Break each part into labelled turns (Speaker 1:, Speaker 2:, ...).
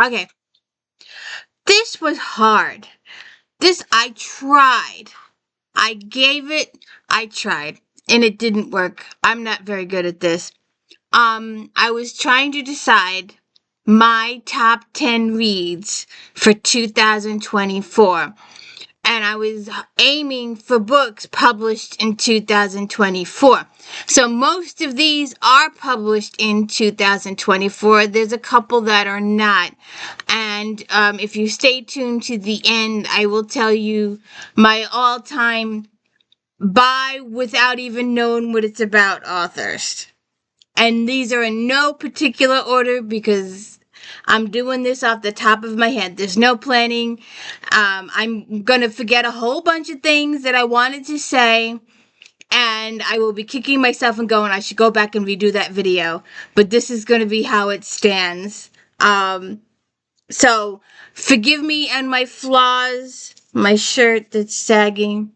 Speaker 1: Okay, this was hard. This I tried. I gave it, I tried, and it didn't work. I'm not very good at this. I was trying to decide my top 10 reads for 2024. And I was aiming for books published in 2024. So most of these are published in 2024. There's a couple that are not. And if you stay tuned to the end, I will tell you my all-time buy without even knowing what it's about authors. And these are in no particular order because I'm doing this off the top of my head. There's no planning. I'm going to forget a whole bunch of things that I wanted to say. And I will be kicking myself and going, I should go back and redo that video. But this is going to be how it stands. So forgive me and my flaws. My shirt that's sagging.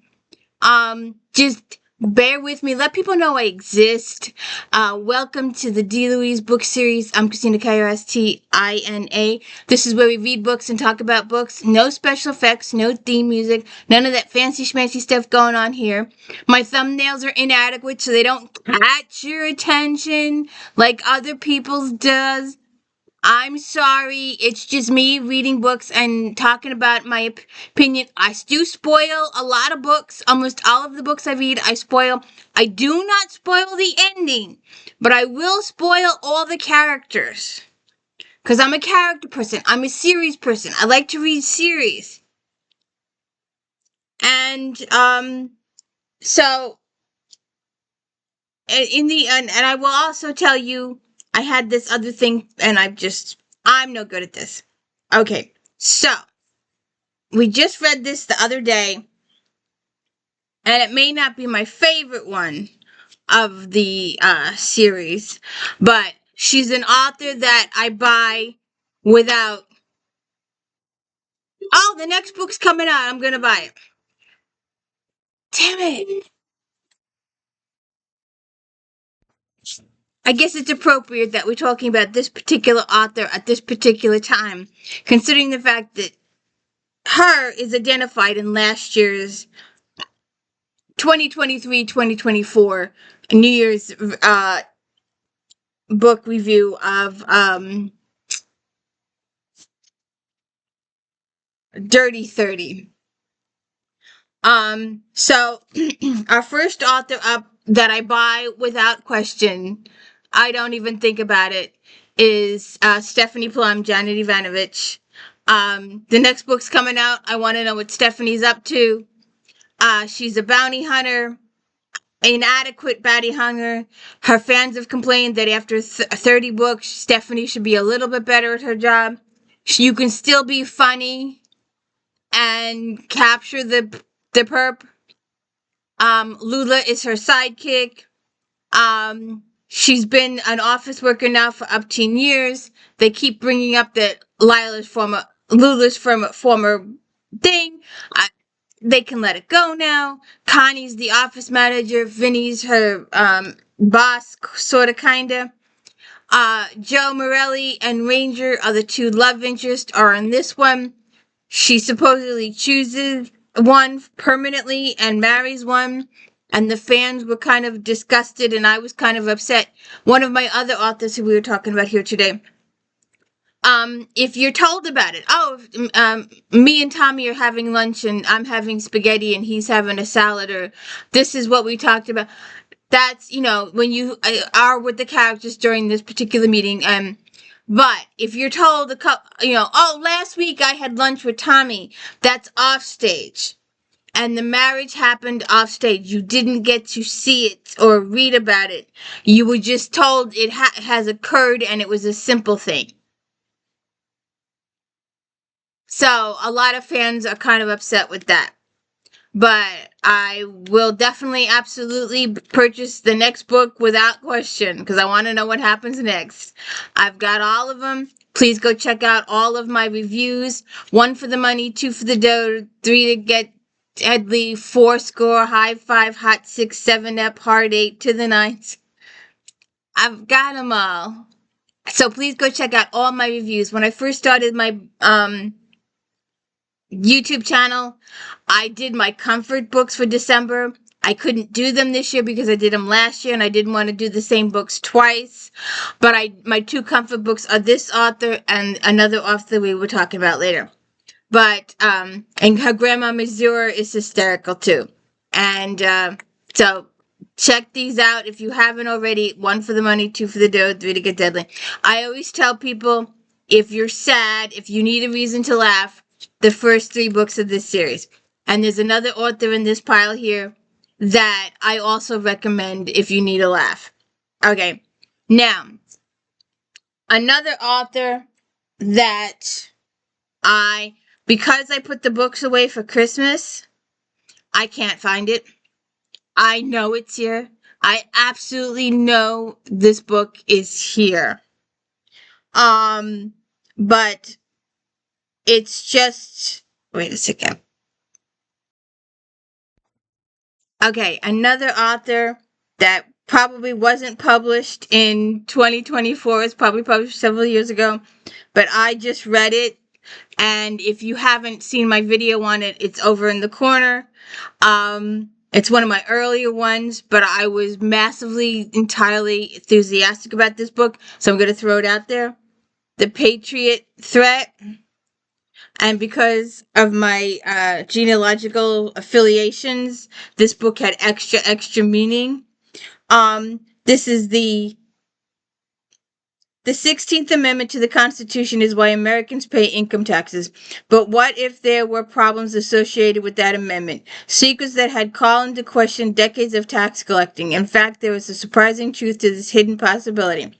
Speaker 1: Just bear with me. Let people know I exist. Welcome to the D. Louise book series. I'm Christina K-R-S-T-I-N-A. This is where we read books and talk about books. No special effects, no theme music, none of that fancy schmancy stuff going on here. My thumbnails are inadequate so they don't catch your attention like other people's does. I'm sorry. It's just me reading books and talking about my opinion. I do spoil a lot of books. Almost all of the books I read, I spoil. I do not spoil the ending, but I will spoil all the characters. Because I'm a character person. I'm a series person. I like to read series. And, so, in the end, and I will also tell you, I had this other thing, and I'm no good at this. Okay, so. We just read this the other day, and it may not be my favorite one of the series, but she's an author that I buy without. Oh, the next book's coming out. I'm gonna buy it. Damn it. I guess it's appropriate that we're talking about this particular author at this particular time, considering the fact that her is identified in last year's 2023-2024 New Year's book review of Dirty 30. So our first author up that I buy without question, I don't even think about it, is Stephanie Plum, Janet Ivanovich. The next book's coming out. I want to know what Stephanie's up to. She's a bounty hunter, inadequate bounty hunter. Her fans have complained that after 30 books, Stephanie should be a little bit better at her job. You can still be funny and capture the perp. Lula is her sidekick. She's been an office worker now for up 10 years. They keep bringing up that Lula's from a former thing. They can let it go now. Connie's the office manager. Vinny's her boss, sort of, kind of. Joe Morelli and Ranger are the two love interests are in this one. She supposedly chooses one permanently and marries one. And the fans were kind of disgusted, and I was kind of upset. One of my other authors who we were talking about here today. If you're told about it, me and Tommy are having lunch, and I'm having spaghetti, and he's having a salad, or this is what we talked about. That's, when you are with the characters during this particular meeting, but if you're told last week I had lunch with Tommy, that's off stage. And the marriage happened off stage. You didn't get to see it or read about it. You were just told it has occurred and it was a simple thing. So a lot of fans are kind of upset with that. But I will definitely, absolutely purchase the next book without question because I want to know what happens next. I've got all of them. Please go check out all of my reviews. 1 for the money, 2 for the dough, 3 to get deadly, 4 score, high 5, hot 6, 7 up, hard 8 to the 9s. I've got them all. So please go check out all my reviews. When I first started my YouTube channel, I did my comfort books for December. I couldn't do them this year because I did them last year and I didn't want to do the same books twice. But my two comfort books are this author and another author we were talking about later. But and her Grandma Mazur is hysterical too. And so check these out if you haven't already. 1 for the money, 2 for the dough, 3 to get deadly. I always tell people, if you're sad, if you need a reason to laugh, the first 3 books of this series. And there's another author in this pile here that I also recommend if you need a laugh. Okay, now, another author that because I put the books away for Christmas, I can't find it. I know it's here. I absolutely know this book is here. But it's just, wait a second. Okay, another author that probably wasn't published in 2024. It's probably published several years ago, but I just read it. And if you haven't seen my video on it, it's over in the corner. It's one of my earlier ones, but I was entirely enthusiastic about this book, so I'm going to throw it out there. The Patriot Threat. And because of my genealogical affiliations, this book had extra meaning. This is the 16th Amendment to the Constitution is why Americans pay income taxes. But what if there were problems associated with that amendment? Secrets that had called into question decades of tax collecting. In fact, there was a surprising truth to this hidden possibility.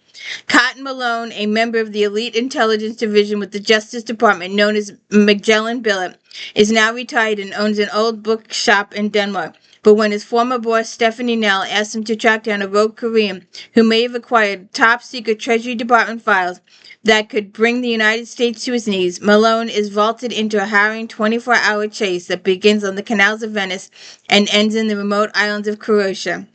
Speaker 1: Cotton Malone, a member of the elite intelligence division with the Justice Department known as Magellan Billet, is now retired and owns an old bookshop in Denmark. But when his former boss, Stephanie Nell, asked him to track down a rogue Korean who may have acquired top-secret Treasury Department files that could bring the United States to his knees, Malone is vaulted into a harrowing 24-hour chase that begins on the canals of Venice and ends in the remote islands of Croatia.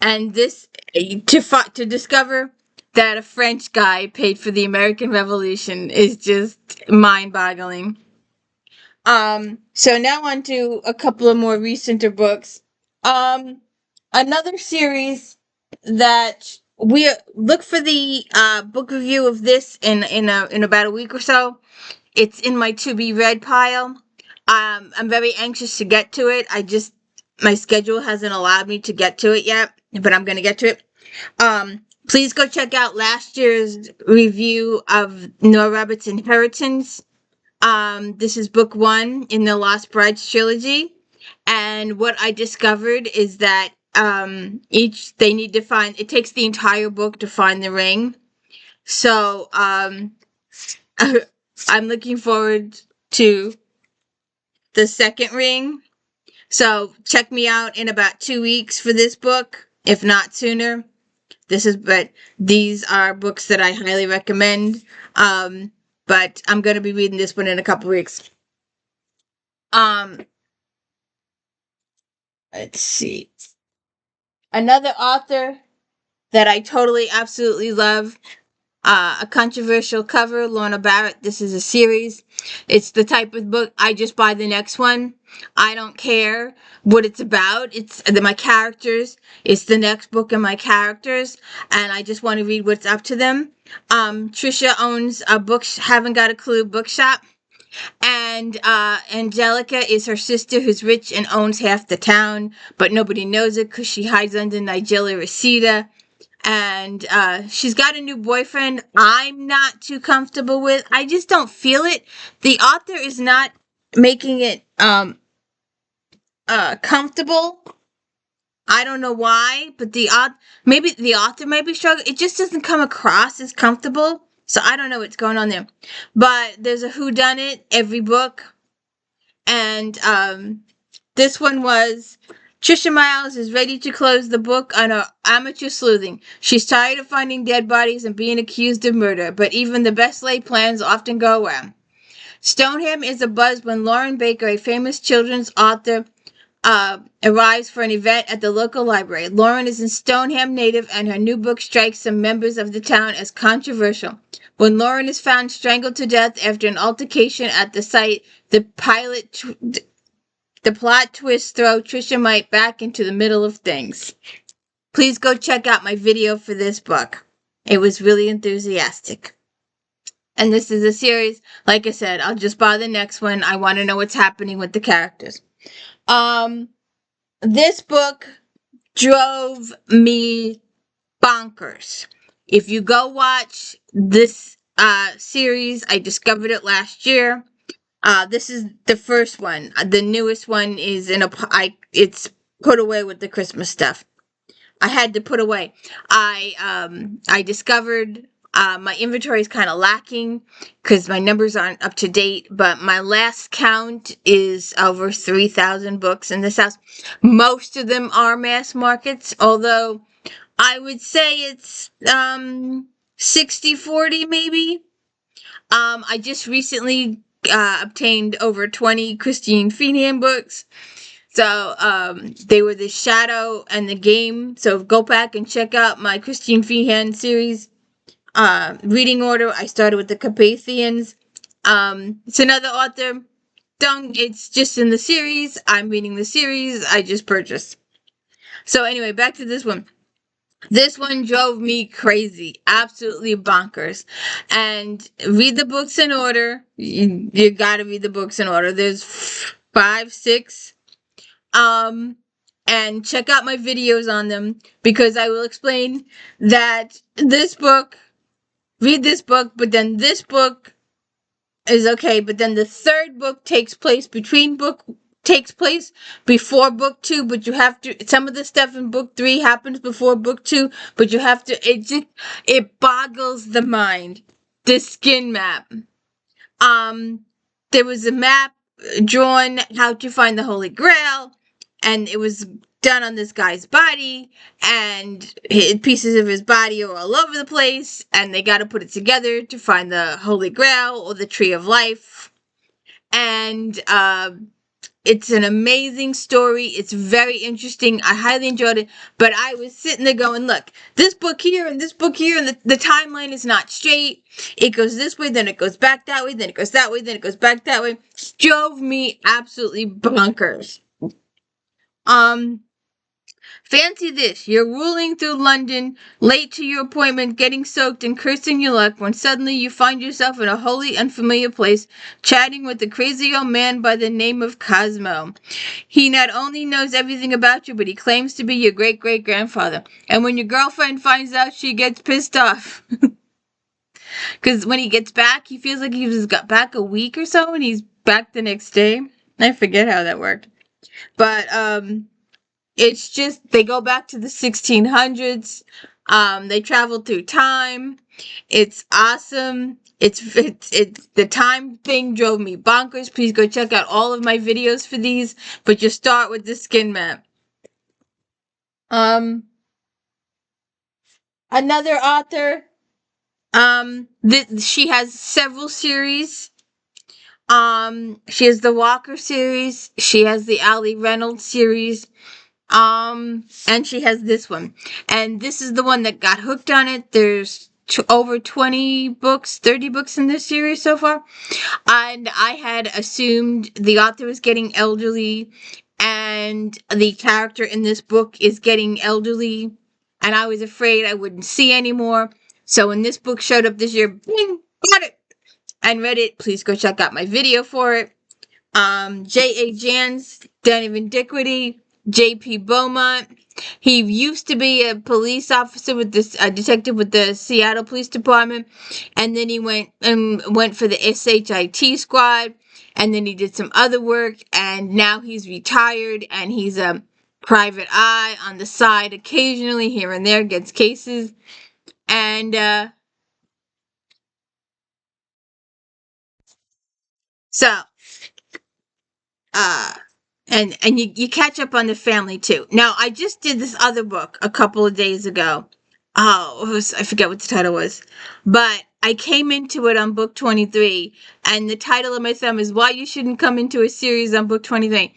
Speaker 1: And this, to discover that a French guy paid for the American Revolution is just mind-boggling. So now on to a couple of more recenter books. Another series that we look for the book review of this in about a week or so. It's in my to be read pile. I'm very anxious to get to it. My schedule hasn't allowed me to get to it yet, but I'm going to get to it. Please go check out last year's review of Nora Roberts' Inheritance. This is book 1 in the Lost Brides trilogy. And what I discovered is that they need to find, it takes the entire book to find the ring. So I'm looking forward to the second ring. So check me out in about 2 weeks for this book, if not sooner. But these are books that I highly recommend. But I'm going to be reading this one in a couple weeks. Let's see. Another author that I totally, absolutely love, a controversial cover, Lorna Barrett. This is a series. It's the type of book I just buy the next one. I don't care what it's about. It's my characters. It's the next book in my characters, and I just want to read what's up to them. Trisha owns a Haven't Got a Clue bookshop. And Angelica is her sister who's rich and owns half the town, but nobody knows it because she hides under Nigella Reseda. And she's got a new boyfriend I'm not too comfortable with. I just don't feel it. The author is not making it comfortable. I don't know why, but maybe the author might be struggling. It just doesn't come across as comfortable. So I don't know what's going on there. But there's a whodunit every book. And this one was, Trisha Miles is ready to close the book on her amateur sleuthing. She's tired of finding dead bodies and being accused of murder, but even the best laid plans often go awry. Stoneham is abuzz when Lauren Baker, a famous children's author, arrives for an event at the local library. Lauren is a Stoneham native, and her new book strikes some members of the town as controversial. When Lauren is found strangled to death after an altercation at the site, the plot twists throw Trisha Mite back into the middle of things. Please go check out my video for this book. It was really enthusiastic. And this is a series, like I said, I'll just buy the next one. I want to know what's happening with the characters. This book drove me bonkers. If you go watch this series, I discovered it last year. This is the first one. The newest one is it's put away with the Christmas stuff. I had to put away. I discovered my inventory is kind of lacking because my numbers aren't up to date, but my last count is over 3,000 books in this house. Most of them are mass markets, although I would say it's 60-40 maybe. I just recently obtained over 20 Christine Feenan books. So they were The Shadow and The Game. So go back and check out my Christine Feehan series. Reading order, I started with the Carpathians. It's another author. It's just in the series. I'm reading the series I just purchased. So anyway, back to this one. This one drove me crazy, absolutely bonkers. And read the books in order. You gotta read the books in order. There's 5, 6. And check out my videos on them because I will explain that this book, read this book, but then this book is okay, but then the third book takes place before book 2, but you have to, some of the stuff in book 3 happens before book 2, but you have to, it boggles the mind. The skin map. There was a map drawn how to find the Holy Grail, and it was done on this guy's body, and pieces of his body are all over the place, and they got to put it together to find the Holy Grail or the Tree of Life. And it's an amazing story. It's very interesting. I highly enjoyed it, but I was sitting there going, look, this book here and this book here, and the timeline is not straight. It goes this way, then it goes back that way, then it goes that way, then it goes back that way. Drove me absolutely bonkers. Fancy this. You're rolling through London, late to your appointment, getting soaked and cursing your luck when suddenly you find yourself in a wholly unfamiliar place, chatting with a crazy old man by the name of Cosmo. He not only knows everything about you, but he claims to be your great-great-grandfather. And when your girlfriend finds out, she gets pissed off. Because when he gets back, he feels like he was got back a week or so, and he's back the next day. I forget how that worked. But, it's just, they go back to the 1600s. They travel through time. It's awesome. It's the time thing drove me bonkers. Please go check out all of my videos for these, but you start with the skin map. Another author, she has several series. She has the Walker series. She has the Ali Reynolds series. And she has this one. And this is the one that got hooked on it. There's over 20 books, 30 books in this series so far. And I had assumed the author was getting elderly, and the character in this book is getting elderly, and I was afraid I wouldn't see anymore. So when this book showed up this year, bing, got it, and read it. Please go check out my video for it. J.A. Jans, Den of Antiquity, J.P. Beaumont. He used to be a police officer with this, a detective with the Seattle Police Department, and then he went for the SHIT squad, and then he did some other work, and now he's retired, and he's a private eye on the side occasionally, here and there, gets cases, and and you catch up on the family too. Now, I just did this other book a couple of days ago. Oh, I forget what the title was, but I came into it on book 23, and the title of my thumb is Why You Shouldn't Come Into a Series on book 23.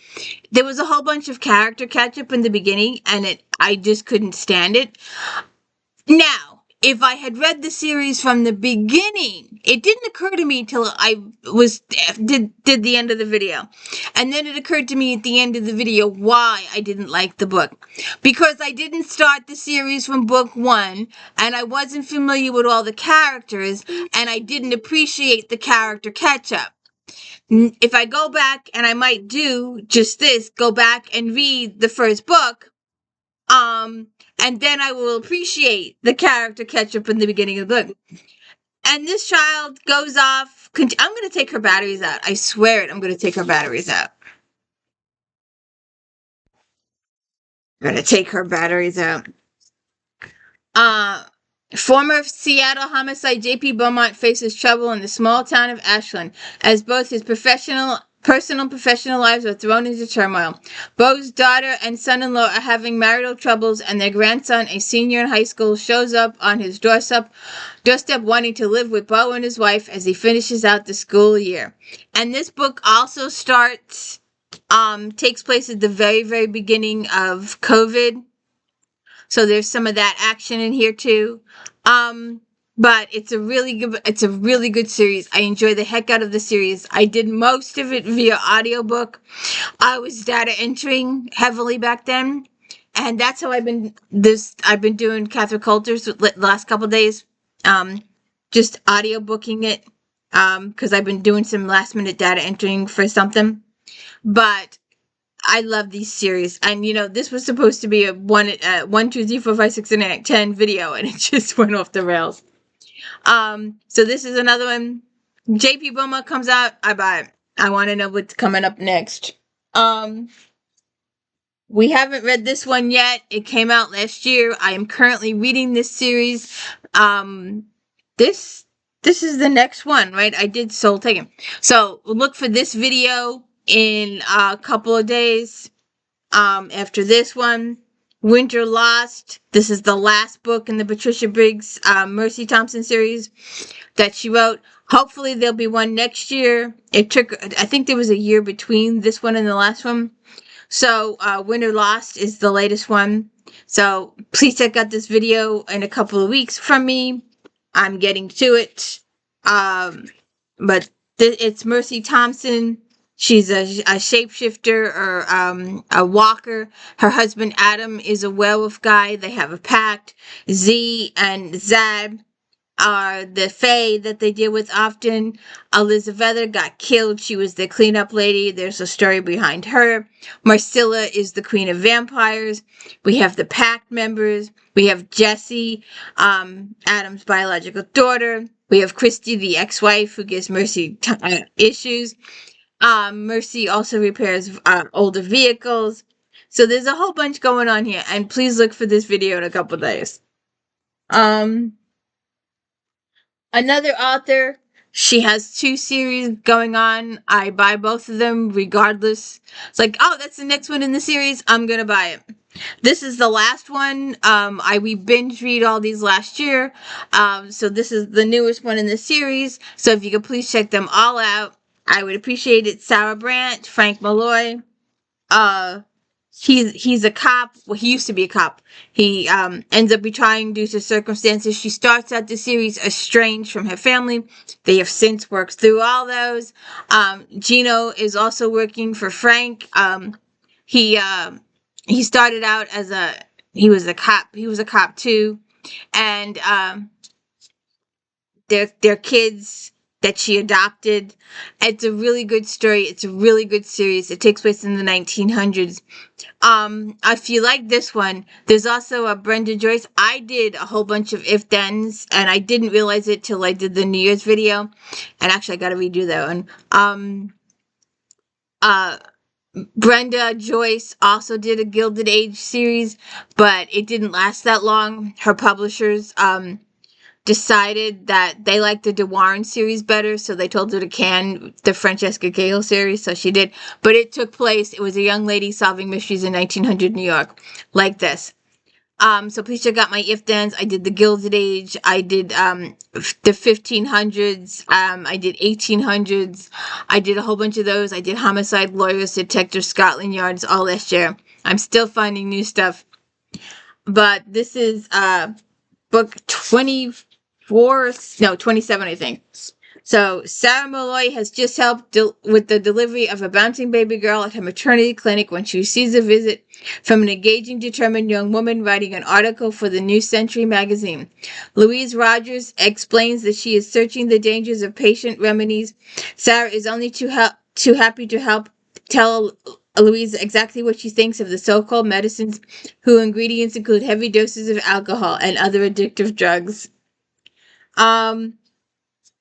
Speaker 1: There was a whole bunch of character catch-up in the beginning, and I just couldn't stand it. Now, if I had read the series from the beginning, it didn't occur to me till I did the end of the video. And then it occurred to me at the end of the video why I didn't like the book. Because I didn't start the series from book 1, and I wasn't familiar with all the characters, and I didn't appreciate the character catch-up. If I go back, and I might do just this, go back and read the first book, and then I will appreciate the character catch-up in the beginning of the book. And this child goes off. I'm going to take her batteries out. I swear it. I'm going to take her batteries out. I'm going to take her batteries out. Former Seattle homicide J.P. Beaumont faces trouble in the small town of Ashland as both his personal and professional lives are thrown into turmoil. Beau's daughter and son-in-law are having marital troubles, and their grandson, a senior in high school, shows up on his doorstep wanting to live with Beau and his wife as he finishes out the school year. And this book also takes place at the very, very beginning of COVID. So there's some of that action in here too. But it's a really good series. I enjoy the heck out of the series. I did most of it via audiobook. I was data entering heavily back then. And that's how I've been doing Catherine Coulter's the last couple days. Just audiobooking it. Because I've been doing some last minute data entering for something. But I love these series, and this was supposed to be a 1, 2, 3, 4, 5, 6, and 8, 10 video, and it just went off the rails. So this is another one. J.P. Beaumont comes out, I buy it. I want to know what's coming up next. We haven't read this one yet. It came out last year. I am currently reading this series. This is the next one, right? I did Soul Taken. So look for this video in a couple of days after this one. Winter Lost. This is the last book in the Patricia Briggs Mercy Thompson series that she wrote. Hopefully there'll be one next year. I think there was a year between this one and the last one. So Winter Lost is the latest one. So please check out this video in a couple of weeks from me. I'm getting to it. But it's Mercy Thompson. She's a shapeshifter or a walker. Her husband Adam is a werewolf guy. They have a pact. Z and Zab are the fae that they deal with often. Elizabeth got killed. She was the cleanup lady. There's a story behind her. Marcilla is the queen of vampires. We have the pact members. We have Jessie, Adam's biological daughter. We have Christy, the ex-wife, who gives Mercy issues. Mercy also repairs older vehicles. So there's a whole bunch going on here. And please look for this video in a couple days. Another author, she has 2 series going on. I buy both of them regardless. It's like, oh, that's the next one in the series. I'm going to buy it. This is the last one. We binge read all these last year. So this is the newest one in the series. So if you could please check them all out, I would appreciate it. Sarah Brandt, Frank Malloy. He's a cop. Well, he used to be a cop. He ends up retiring due to circumstances. She starts out the series estranged from her family. They have since worked through all those. Gino is also working for Frank. He started out as he was a cop. He was a cop too, and their kids that she adopted. It's a really good story. It's a really good series. It takes place in the 1900s. If you like this one, there's also a Brenda Joyce. I did a whole bunch of if-thens, and I didn't realize it till I did the New Year's video. And actually, I gotta redo that one. Brenda Joyce also did a Gilded Age series, but it didn't last that long. Her publishers, decided that they liked the De Warren series better, so they told her to can the Francesca Gale series, so she did. But it was a young lady solving mysteries in 1900 New York, like this. So please check out my if thens. I did the Gilded Age. I did the 1500s. I did 1800s. I did a whole bunch of those. I did Homicide Lawyers, Detective Scotland Yards all last year. I'm still finding new stuff. But this is book 24, no, 27, I think. So Sarah Malloy has just helped with the delivery of a bouncing baby girl at her maternity clinic when she receives a visit from an engaging, determined young woman writing an article for the New Century magazine. Louise Rogers explains that she is searching the dangers of patient remedies. Sarah is only too happy to help tell Louise exactly what she thinks of the so-called medicines whose ingredients include heavy doses of alcohol and other addictive drugs.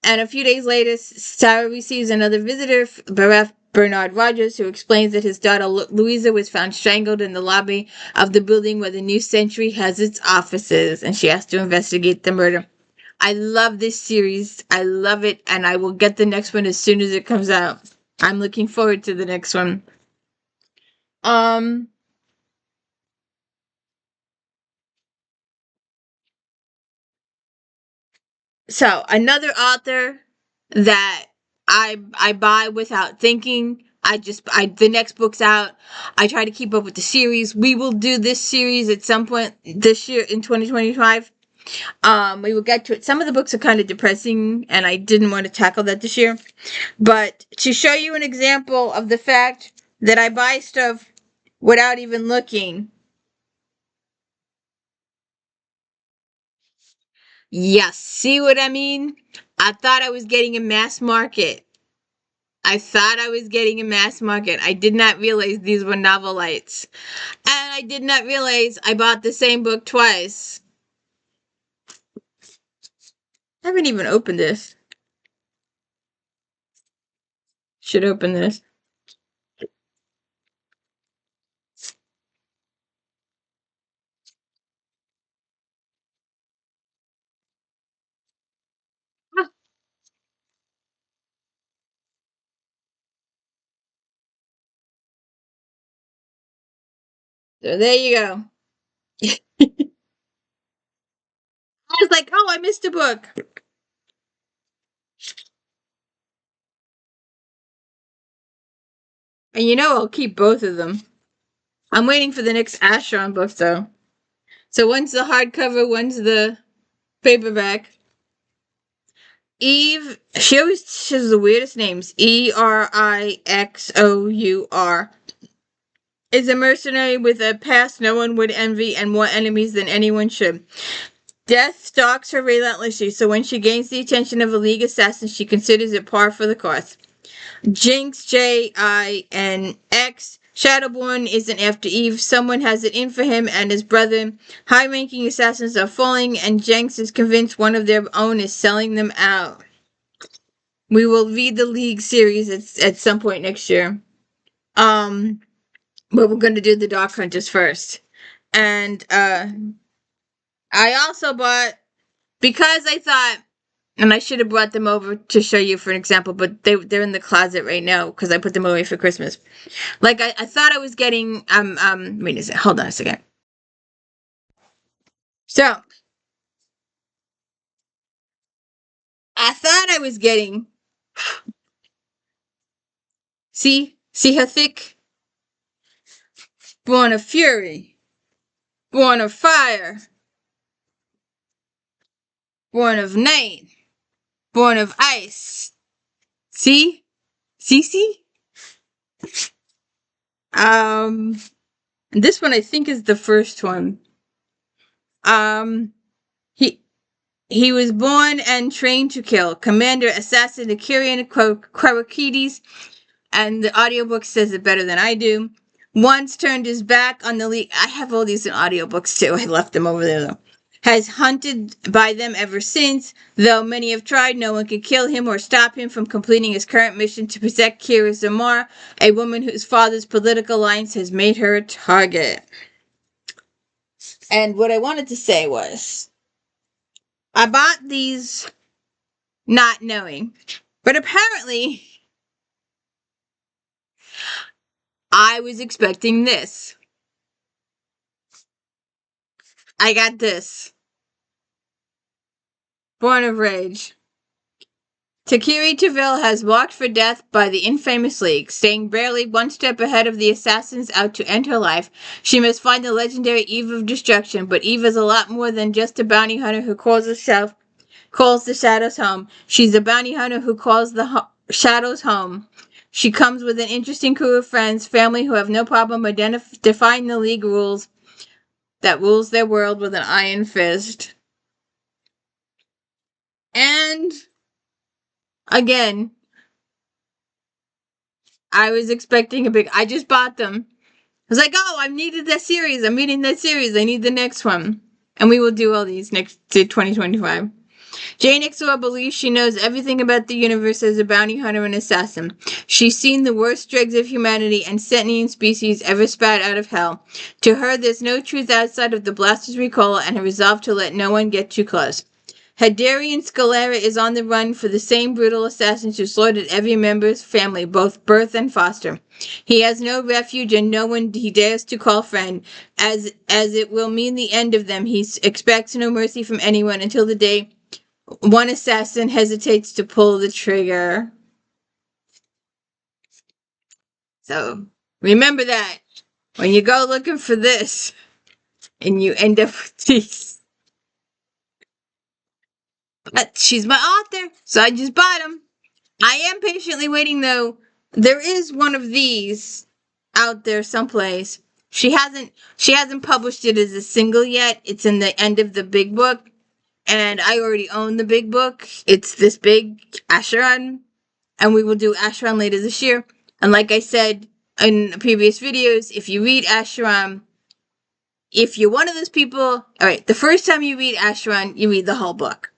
Speaker 1: And a few days later, Sarah receives another visitor, Bernard Rogers, who explains that his daughter Louisa was found strangled in the lobby of the building where the New Century has its offices, and she has to investigate the murder. I love this series. I love it, and I will get the next one as soon as it comes out. I'm looking forward to the next one. Um, so another author that I buy without thinking. The next book's out. I try to keep up with the series. We will do this series at some point this year in 2025. We will get to it. Some of the books are kind of depressing, and I didn't want to tackle that this year. But to show you an example of the fact that I buy stuff without even looking. Yes, see what I mean? I thought I was getting a mass market. I thought I was getting a mass market. I did not realize these were novelites. And I did not realize I bought the same book twice. I haven't even opened this. Should open this. Ah, so there you go. I was like, oh, I missed a book. And you know I'll keep both of them. I'm waiting for the next Ashron book though. So one's the hardcover, one's the paperback. Eve, she always has the weirdest names. Erixour. Is a mercenary with a past no one would envy and more enemies than anyone should. Death stalks her relentlessly, so when she gains the attention of a League assassin, she considers it par for the course. Jinx, Jinx. Shadowborn isn't after Eve. Someone has it in for him and his brother. High-ranking assassins are falling, and Jinx is convinced one of their own is selling them out. We will read the League series at some point next year. But we're going to do the Dark Hunters first. And I also bought, because I thought, and I should have brought them over to show you for an example, but they're in the closet right now because I put them away for Christmas. Like I thought I was getting wait a second, hold on a second. So I thought I was getting, see how thick? Born of Fury, Born of Fire, Born of Night, Born of Ice. See? See? This one I think is the first one. He he was born and trained to kill. Commander Assassin Akirian Kwarakides, and the audiobook says it better than I do. Once turned his back on the League. I have all these in audiobooks too. I left them over there though. Has hunted by them ever since. Though many have tried, no one can kill him or stop him from completing his current mission to protect Kira Zamar, a woman whose father's political alliance has made her a target. And what I wanted to say was, I bought these not knowing, but apparently I was expecting this. I got this. Born of Rage. Takiri Taville has walked for death by the infamous League, staying barely one step ahead of the assassins out to end her life. She must find the legendary Eve of Destruction, but Eve is a lot more than just a bounty hunter who calls the shadows home. She's a bounty hunter who calls the shadows home. She comes with an interesting crew of friends, family who have no problem defying the League rules that rules their world with an iron fist. And again, I was expecting I just bought them. I was like, oh, I've needed that series. I'm reading that series. I need the next one. And we will do all these next to 2025. Jane Ixor believes she knows everything about the universe as a bounty hunter and assassin. She's seen the worst dregs of humanity and sentient species ever spat out of hell. To her, there's no truth outside of the Blaster's recall and her resolve to let no one get too close. Hadarian Scalera is on the run for the same brutal assassins who slaughtered every member's family, both birth and foster. He has no refuge and no one he dares to call friend, as it will mean the end of them. He expects no mercy from anyone until the day one assassin hesitates to pull the trigger. So, remember that when you go looking for this and you end up with these. But she's my author, so I just bought them. I am patiently waiting, though. There is one of these out there someplace. She hasn't published it as a single yet. It's in the end of the big book, and I already own the big book. It's this big Acheron, and we will do Acheron later this year. And like I said in previous videos, if you read Acheron, if you're one of those people, all right, the first time you read Acheron, you read the whole book.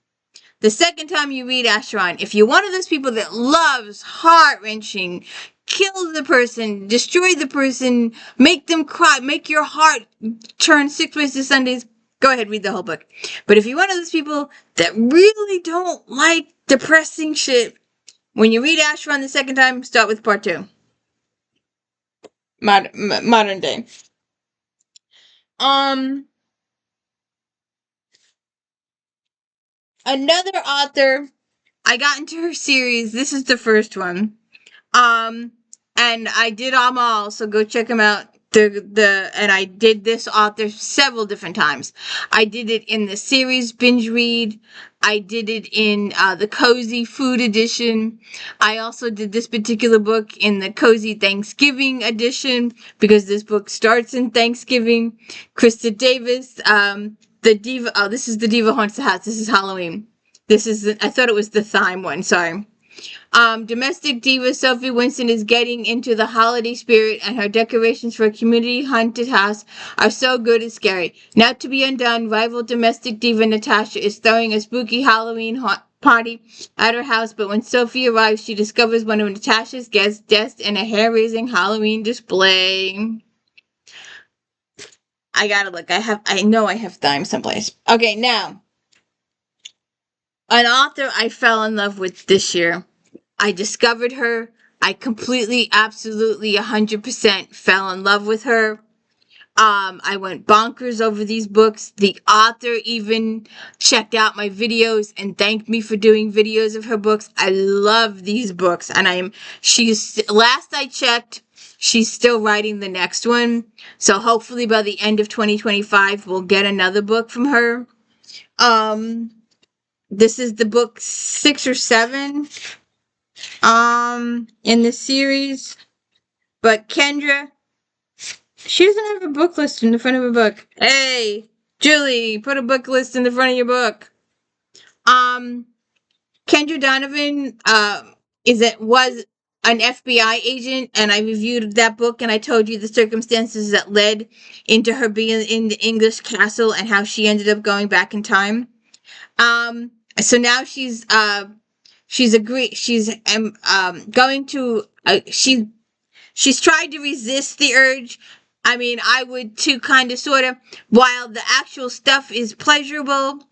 Speaker 1: The second time you read Acheron, if you're one of those people that loves heart-wrenching, kill the person, destroy the person, make them cry, make your heart turn 6 ways to Sundays, go ahead, read the whole book. But if you're one of those people that really don't like depressing shit, when you read Acheron the second time, start with part 2. Modern day. Another author, I got into her series. This is the first one. And I did them all, so go check them out. And I did this author several different times. I did it in the series binge read. I did it in the Cozy Food edition. I also did this particular book in the Cozy Thanksgiving edition because this book starts in Thanksgiving. Krista Davis, the Diva. Oh, this is the Diva Haunts the House. This is Halloween. I thought it was the Thyme one. Sorry. Domestic diva Sophie Winston is getting into the holiday spirit, and her decorations for a community haunted house are so good it's scary. Not to be undone, rival domestic diva Natasha is throwing a spooky Halloween party at her house, but when Sophie arrives, she discovers one of Natasha's guests dressed in a hair-raising Halloween display. I gotta look. I know I have Thyme someplace. Okay, now, an author I fell in love with this year. I discovered her. I completely, absolutely, 100% fell in love with her. I went bonkers over these books. The author even checked out my videos and thanked me for doing videos of her books. I love these books, and last I checked, she's still writing the next one. So hopefully by the end of 2025, we'll get another book from her. This is the book 6 or 7. In the series, but Kendra, she doesn't have a book list in the front of her book. Hey, Julie, put a book list in the front of your book. Kendra Donovan, was an FBI agent, and I reviewed that book, and I told you the circumstances that led into her being in the English castle and how she ended up going back in time. So now she's agreed. She's going to. She's tried to resist the urge. I mean, I would too, kind of, sort of. While the actual stuff is pleasurable,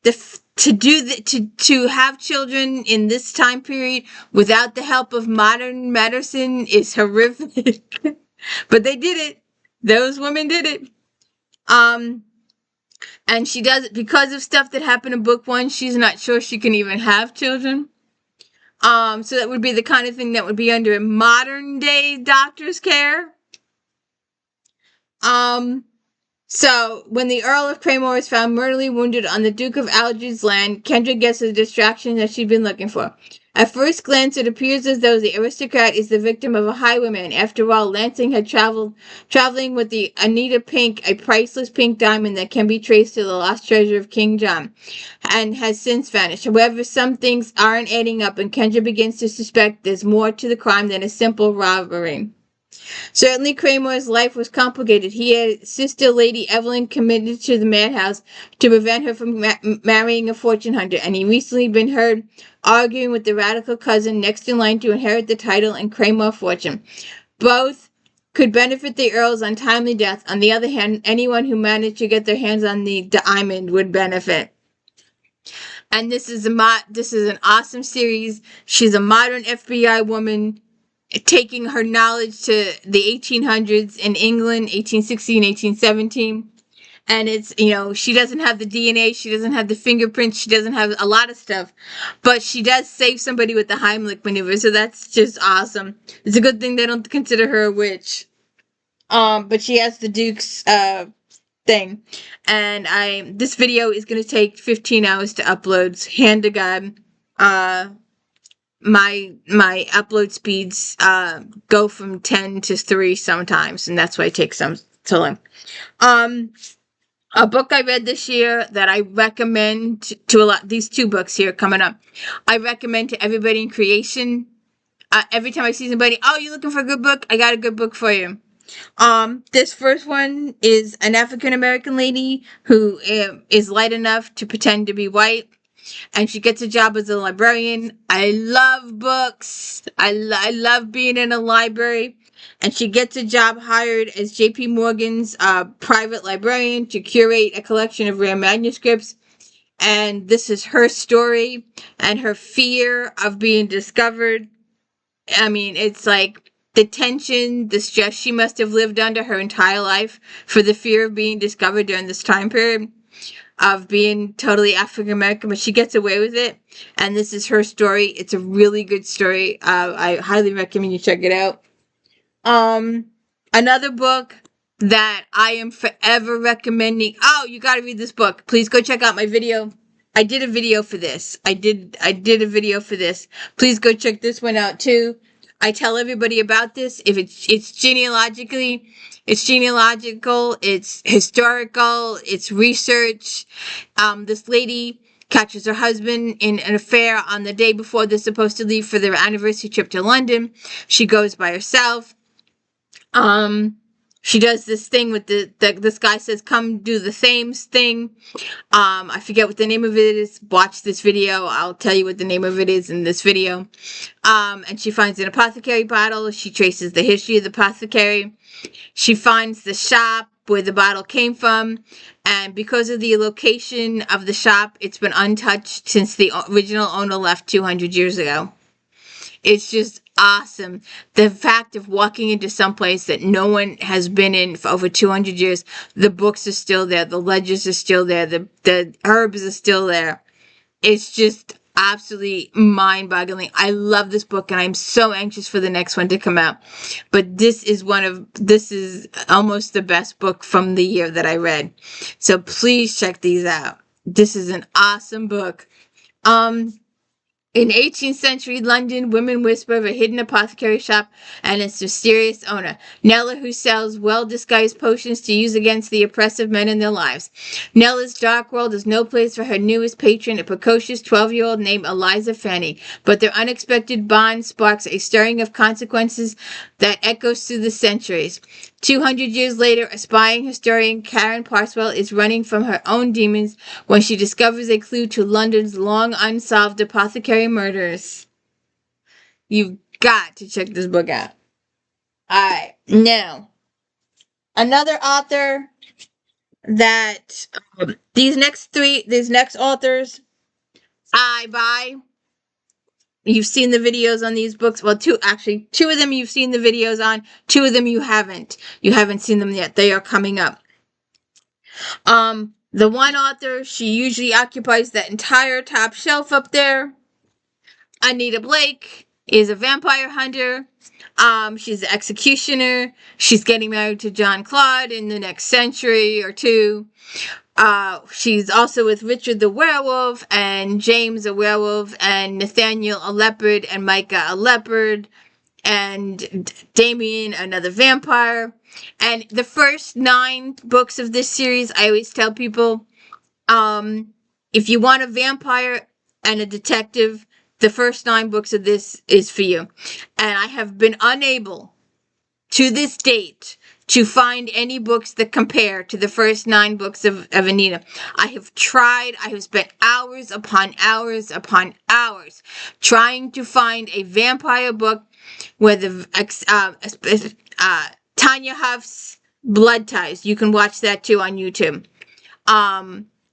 Speaker 1: to have children in this time period without the help of modern medicine is horrific. But they did it. Those women did it. And she does, because of stuff that happened in book 1, she's not sure she can even have children. So that would be the kind of thing that would be under modern day doctor's care. So, when the Earl of Craymore is found mortally wounded on the Duke of Aldridge's land, Kendra gets the distraction that she'd been looking for. At first glance, it appears as though the aristocrat is the victim of a highwayman. After all, Lansing had traveling with the Anita Pink, a priceless pink diamond that can be traced to the lost treasure of King John, and has since vanished. However, some things aren't adding up, and Kendra begins to suspect there's more to the crime than a simple robbery. Certainly, Craymore's life was complicated. He had sister Lady Evelyn committed to the madhouse to prevent her from marrying a fortune hunter, and he recently been heard arguing with the radical cousin next in line to inherit the title and Craymore fortune. Both could benefit the Earl's untimely death. On the other hand, anyone who managed to get their hands on the diamond would benefit. And this is an awesome series. She's a modern FBI woman, taking her knowledge to the 1800s in England, 1816, 1817. And it's, she doesn't have the DNA, she doesn't have the fingerprints, she doesn't have a lot of stuff. But she does save somebody with the Heimlich maneuver, so that's just awesome. It's a good thing they don't consider her a witch. But she has the Duke's thing. And this video is going to take 15 hours to upload. Hand to God. My upload speeds go from 10 to 3 sometimes, and that's why it takes some so long. A book I read this year that I recommend to a lot, these 2 books here coming up, I recommend to everybody in creation. Every time I see somebody, oh, you looking for a good book? I got a good book for you. This first one is an African American lady who is light enough to pretend to be white, and she gets a job as a librarian. I love books. I love being in a library. And she gets a job hired as J.P. Morgan's private librarian to curate a collection of rare manuscripts. And this is her story and her fear of being discovered. I mean, it's like the tension, the stress she must have lived under her entire life for the fear of being discovered during this time period of being totally African American, but she gets away with it. And this is her story. It's a really good story. I highly recommend you check it out. Another book that I am forever recommending. Oh, you got to read this book. Please go check out my video. I did a video for this. I did a video for this. Please go check this one out too. I tell everybody about this. If it's genealogical, it's historical, it's research. This lady catches her husband in an affair on the day before they're supposed to leave for their anniversary trip to London. She goes by herself. She does this thing with this guy says, come do the same thing. I forget what the name of it is. Watch this video. I'll tell you what the name of it is in this video. And she finds an apothecary bottle. She traces the history of the apothecary. She finds the shop where the bottle came from. And because of the location of the shop, it's been untouched since the original owner left 200 years ago. It's just awesome. The fact of walking into some place that no one has been in for over 200 years, the books are still there, the ledgers are still there, the herbs are still there. It's just absolutely mind-boggling. I love this book, and I'm so anxious for the next one to come out. But this is almost the best book from the year that I read. So please check these out. This is an awesome book. In 18th century London, women whisper of a hidden apothecary shop and its mysterious owner, Nella, who sells well-disguised potions to use against the oppressive men in their lives. Nella's dark world is no place for her newest patron, a precocious 12-year-old named Eliza Fanny, but their unexpected bond sparks a stirring of consequences that echoes through the centuries. 200 years later, aspiring historian Karen Parswell is running from her own demons when she discovers a clue to London's long unsolved apothecary murders. You've got to check this book out. Alright, now, another author that these next authors I buy. You've seen the videos on these books. Well, two of them you've seen the videos on. 2 of them you haven't. You haven't seen them yet. They are coming up. The one author, she usually occupies that entire top shelf up there. Anita Blake is a vampire hunter. She's an executioner. She's getting married to John Claude in the next century or two. She's also with Richard the Werewolf and James a Werewolf and Nathaniel a Leopard and Micah a Leopard and Damien another vampire. And the first 9 books of this series, I always tell people, if you want a vampire and a detective, the first 9 books of this is for you. And I have been unable, to this date, to find any books that compare to the first 9 books of Anita. I have tried, I have spent hours upon hours upon hours trying to find a vampire book where Tanya Huff's Blood Ties. You can watch that too on YouTube.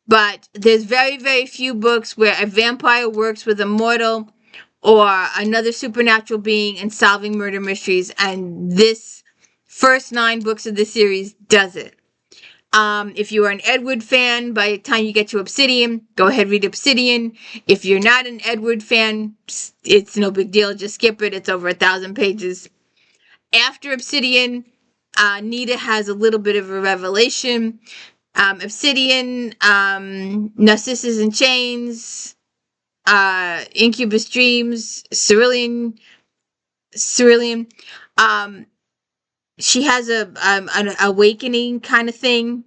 Speaker 1: But there's very, very few books where a vampire works with a mortal or another supernatural being in solving murder mysteries, and this first 9 books of the series does it. If you are an Edward fan, by the time you get to Obsidian, go ahead, read Obsidian. If you're not an Edward fan, it's no big deal. Just skip it. It's over 1,000 pages. After Obsidian, Nita has a little bit of a revelation. Obsidian, Narcissus in Chains, Incubus Dreams, Cerulean. She has an awakening kind of thing,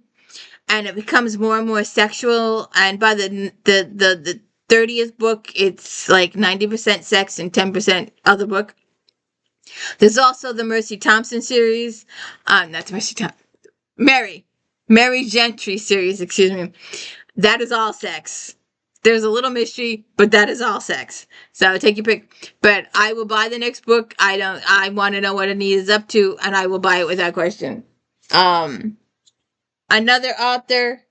Speaker 1: and it becomes more and more sexual. And by the 30th book, it's like 90% sex and 10% other book. There's also the Mercy Thompson series. Not Mercy Thompson. Mary Gentry series, excuse me. That is all sex. There's a little mystery, but that is all sex. So take your pick. But I will buy the next book. I want to know what Anita's up to, and I will buy it without question. Another author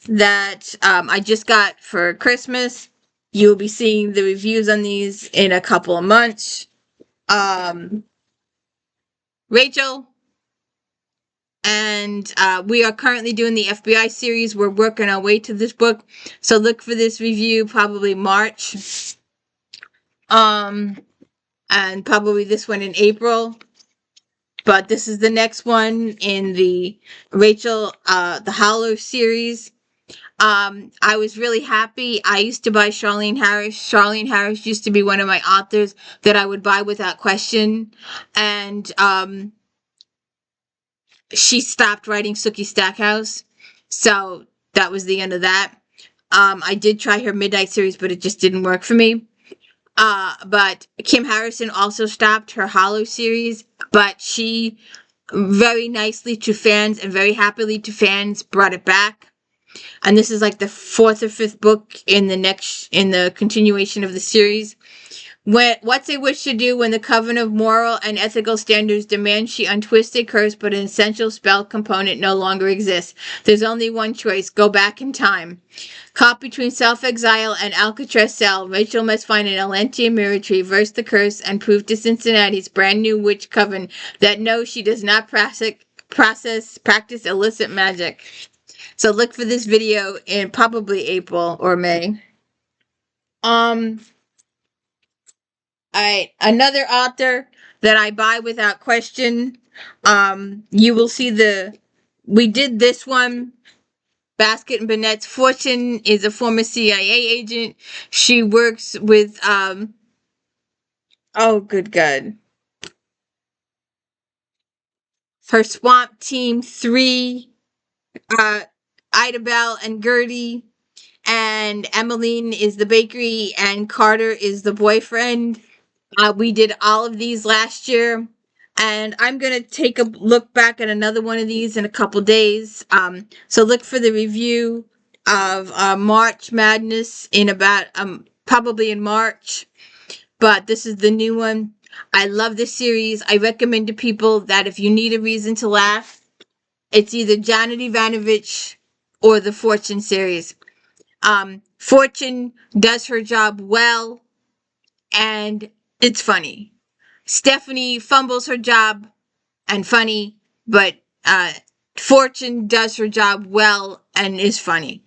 Speaker 1: that I just got for Christmas. You'll be seeing the reviews on these in a couple of months. Rachel. And we are currently doing the FBI series. We're working our way to this book. So look for this review probably March. And probably this one in April. But this is the next one in the Rachel, the Hollow series. I was really happy. I used to buy Charlene Harris. Charlene Harris used to be one of my authors that I would buy without question. And she stopped writing Sookie Stackhouse, so that was the end of that. I did try her Midnight series, but it just didn't work for me. But Kim Harrison also stopped her Hollow series, but she very nicely to fans and very happily to fans brought it back. And this is like the 4th or 5th book in the continuation of the series. What's a witch to do when the coven of moral and ethical standards demand she untwist a curse, but an essential spell component no longer exists? There's only one choice: go back in time. Caught between self-exile and Alcatraz cell, Rachel must find an Elentian mirror to reverse the curse and prove to Cincinnati's brand new witch coven that no, she does not practice illicit magic. So look for this video in probably April or May. Another author that I buy without question. You will see we did this one. Basket and Burnett's Fortune is a former CIA agent. She works with, oh, good God. Her Swamp Team 3, Ida Bell and Gertie, and Emmeline is the bakery, and Carter is the boyfriend. We did all of these last year, and I'm going to take a look back at another one of these in a couple days. So look for the review of March Madness in about, probably in March. But this is the new one. I love this series. I recommend to people that if you need a reason to laugh, it's either Janet Evanovich or the Fortune series. Fortune does her job well, and it's funny. Stephanie fumbles her job and funny, but Fortune does her job well and is funny.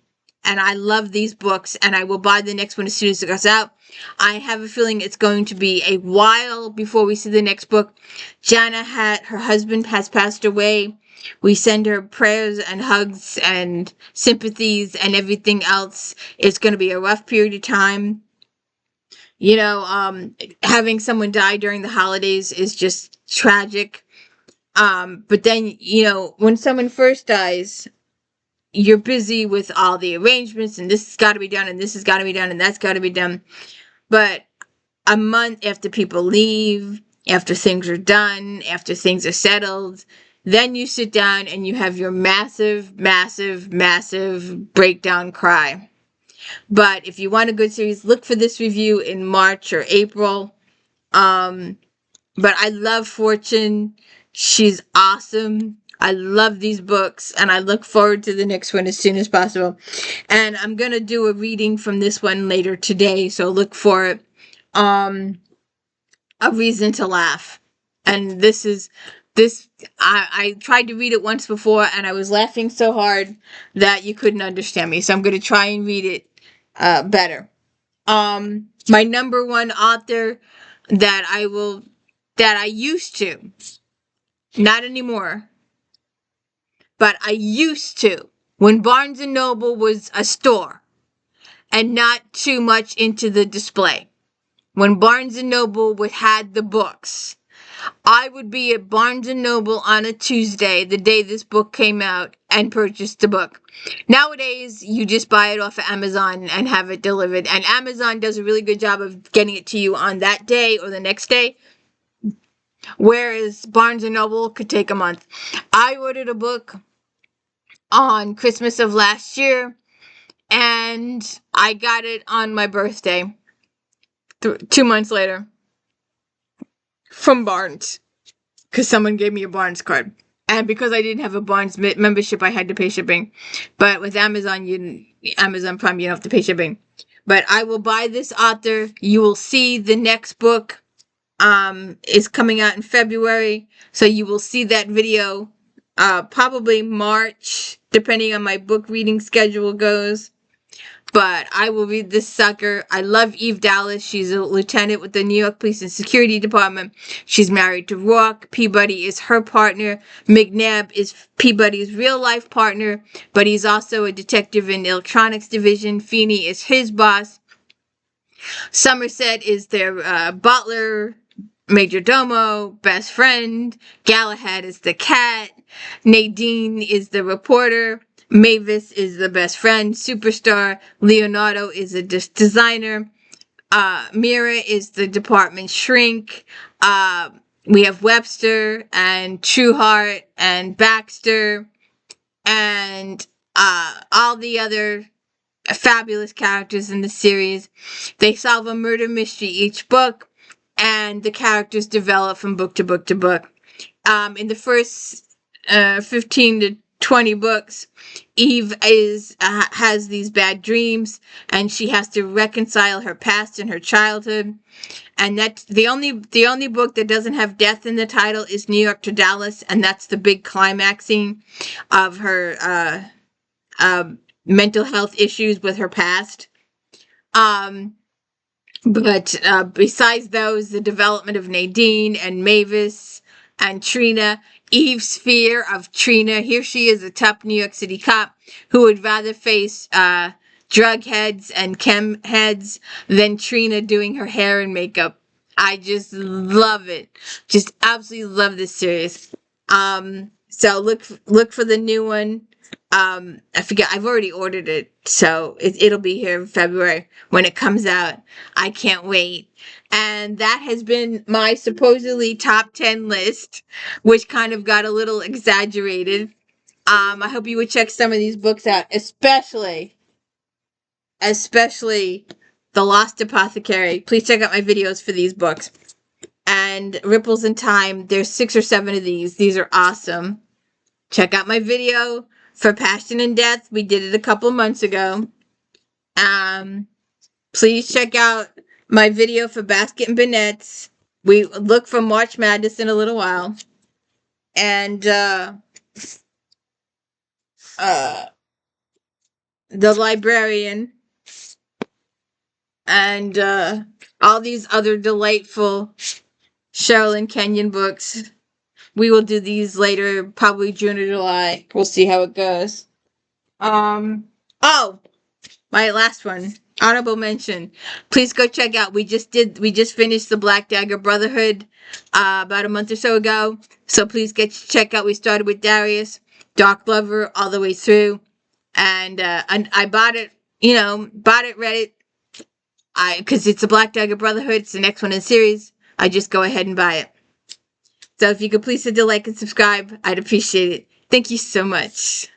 Speaker 1: and I love these books, and I will buy the next one as soon as it goes out. I have a feeling it's going to be a while before we see the next book. Jana her husband has passed away. We send her prayers and hugs and sympathies and everything else. It's going to be a rough period of time. You know, having someone die during the holidays is just tragic. But then, you know, when someone first dies, you're busy with all the arrangements, and this has got to be done, and this has got to be done, and that's got to be done. But a month after people leave, after things are done, after things are settled, then you sit down and you have your massive, massive, massive breakdown cry. But if you want a good series, look for this review in March or April. But I love Fortune. She's awesome. I love these books, and I look forward to the next one as soon as possible. And I'm going to do a reading from this one later today, so look for it. A Reason to Laugh. And I tried to read it once before, and I was laughing so hard that you couldn't understand me. So I'm going to try and read it better. My number one author that I used to, not anymore, but I used to, when Barnes & Noble was a store and not too much into the display. When Barnes & Noble had the books, I would be at Barnes & Noble on a Tuesday, the day this book came out, and purchase the book. Nowadays, you just buy it off of Amazon and have it delivered, and Amazon does a really good job of getting it to you on that day or the next day, whereas Barnes & Noble could take a month. I ordered a book on Christmas of last year, and I got it on my birthday 2 months later from Barnes, because someone gave me a Barnes card. And because I didn't have a Barnes membership, I had to pay shipping. But with Amazon Prime, you don't have to pay shipping. But I will buy this author. You will see the next book is coming out in February. So you will see that video probably March, depending on my book reading schedule goes. But I will read this sucker. I love Eve Dallas. She's a lieutenant with the New York Police and Security Department. She's married to Rourke. Peabody is her partner. McNabb is Peabody's real-life partner, but he's also a detective in the electronics division. Feeney is his boss. Somerset is their butler, major domo, best friend. Galahad is the cat. Nadine is the reporter. Mavis is the best friend, superstar. Leonardo is a designer. Mira is the department shrink. We have Webster and Trueheart and Baxter and all the other fabulous characters in the series. They solve a murder mystery each book, and the characters develop from book to book to book. In the first 15 to 20 books, Eve has these bad dreams, and she has to reconcile her past and her childhood. And that's the only book that doesn't have death in the title is New York to Dallas, and that's the big climaxing of her mental health issues with her past. But besides those, the development of Nadine and Mavis and Trina, Eve's fear of Trina. Here she is, a tough New York City cop who would rather face drug heads and chem heads than Trina doing her hair and makeup. I just love it. Just absolutely love this series. So look for the new one. I forget, I've already ordered it, so it'll be here in February when it comes out. I can't wait. And that has been my supposedly top 10 list, which kind of got a little exaggerated. I hope you would check some of these books out, especially The Lost Apothecary. Please check out my videos for these books. And Ripples in Time, there's 6 or 7 of these. These are awesome. Check out my video for Passion and Death. We did it a couple months ago. Please check out my video for Basket and Bonnettes. We look for March Madness in a little while. And The Librarian, and all these other delightful Sherilyn Kenyon books. We will do these later, probably June or July. We'll see how it goes. Oh, my last one. Honorable mention. Please go check out. We just finished the Black Dagger Brotherhood about a month or so ago. So please check out. We started with Darius, Dark Lover, all the way through. And I bought it, read it. Because it's the Black Dagger Brotherhood, it's the next one in the series. I just go ahead and buy it. So if you could please hit the like and subscribe, I'd appreciate it. Thank you so much.